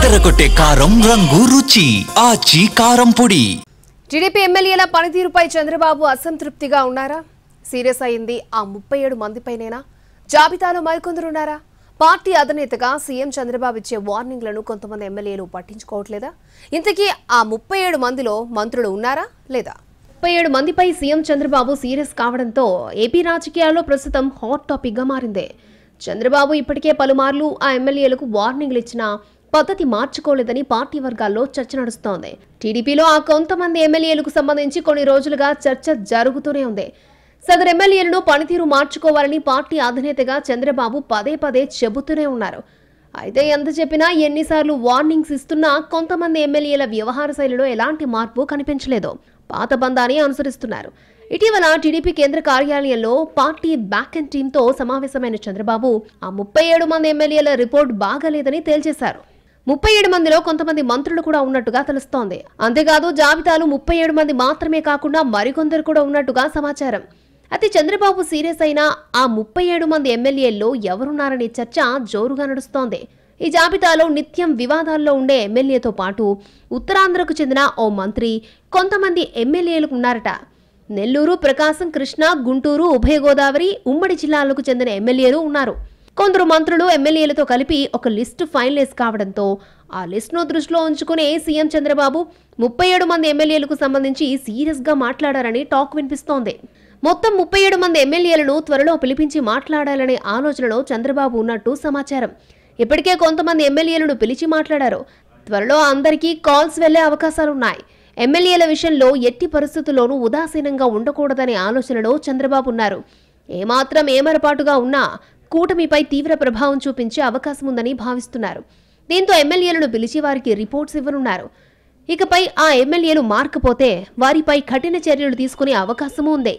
అదరగొట్టే కారం రంగు రుచి ఆచి కారం పొడి. టీడీపీ ఎమ్మెల్యేల పనితీరుపై చంద్రబాబు అసంతృప్తిగా ఉన్నారా? సీరియస్ అయింది ఆ 37 మందిపైనేనా? జాబితాలో మరికొందరున్నారా? పార్టీ అధినేతగా సీఎం చంద్రబాబు ఇచ్చే వార్నింగ్లను కొంతమంది ఎమ్మెల్యేలు పట్టించుకోవట్లేదా? ఇంతకీ ఆ 37 మందిలో మంత్రులు ఉన్నారా లేదా? 37 మందిపై సీఎం చంద్రబాబు సీరియస్ కావడంతో ఏపీ రాజకీయాల్లో ప్రస్తుతం హాట్ టాపిక్ గా మారింది. చంద్రబాబు ఇప్పటికే పలుమార్లు ఆ ఎమ్మెల్యేలకు వార్నింగ్లు ఇచ్చినా పద్ధతి మార్చుకోలేదని పార్టీ వర్గాల్లో చర్చ నడుస్తోంది. టీడీపీలో ఆ కొంతమంది ఎమ్మెల్యేలకు సంబంధించి కొన్ని రోజులుగా చర్చ జరుగుతూనే ఉంది. సదరు ఎమ్మెల్యేలను పనితీరు మార్చుకోవాలని పార్టీ అధినేతగా చంద్రబాబు పదే పదే చెబుతూనే ఉన్నారు. అయితే ఎంత చెప్పినా ఎన్నిసార్లు వార్నింగ్స్ ఇస్తున్నా కొంతమంది ఎమ్మెల్యేల వ్యవహార శైలిలో ఎలాంటి మార్పు కనిపించలేదు. పాత బంధాన్ని అనుసరిస్తున్నారు. ఇటీవల టీడీపీ కేంద్ర కార్యాలయంలో పార్టీ బ్యాక్ అండ్ టీంతో సమావేశమైన చంద్రబాబు ఆ 37 మంది ఎమ్మెల్యేల రిపోర్ట్ బాగాలేదని తేల్చేశారు. 37 మందిలో కొంతమంది మంత్రులు కూడా ఉన్నట్టుగా తెలుస్తోంది. అంతేకాదు జాబితాలు 37 మంది మాత్రమే కాకుండా మరికొందరు కూడా ఉన్నట్టుగా సమాచారం. అయితే చంద్రబాబు సీరియస్ అయిన ఆ 37 మంది ఎమ్మెల్యేల్లో ఎవరున్నారనే చర్చ జోరుగా నడుస్తోంది. ఈ జాబితాలో నిత్యం వివాదాల్లో ఉండే ఎమ్మెల్యేతో పాటు ఉత్తరాంధ్రకు చెందిన ఓ మంత్రి, కొంతమంది ఎమ్మెల్యేలు ఉన్నారట. నెల్లూరు, ప్రకాశం, కృష్ణా, గుంటూరు, ఉభయ గోదావరి, ఉమ్మడి జిల్లాలకు చెందిన ఎమ్మెల్యేలు ఉన్నారు. కొందరు మంత్రులు ఎమ్మెల్యేలతో కలిపి ఒక లిస్టు ఫైనలైజ్ కావడంతో ఆ లిస్టును దృష్టిలో ఉంచుకునే సీఎం చంద్రబాబు 37 మంది ఎమ్మెల్యేలకు సంబంధించి సీరియస్ గా మాట్లాడారని టాక్ వినిపిస్తోంది. మొత్తం 37 మంది ఎమ్మెల్యేలను త్వరలో పిలిపించి మాట్లాడాలనే ఆలోచనలో చంద్రబాబు ఉన్నట్టు సమాచారం. ఇప్పటికే కొంతమంది ఎమ్మెల్యేలను పిలిచి మాట్లాడారు. త్వరలో అందరికీ కాల్స్ వెళ్లే అవకాశాలున్నాయి. ఎమ్మెల్యేల విషయంలో ఎట్టి పరిస్థితుల్లోనూ ఉదాసీనంగా ఉండకూడదనే ఆలోచనలో చంద్రబాబు ఉన్నారు. ఏమాత్రం ఏమరపాటుగా ఉన్నా కూటమిపై తీవ్ర ప్రభావం చూపించే అవకాశం ఉందని భావిస్తున్నారు. దీంతో ఎమ్మెల్యేలను పిలిచి వారికి రిపోర్ట్స్ ఇవ్వనున్నారు. ఇకపై ఆ ఎమ్మెల్యేలు మార్కపోతే వారిపై కఠిన చర్యలు తీసుకునే అవకాశమూ ఉంది.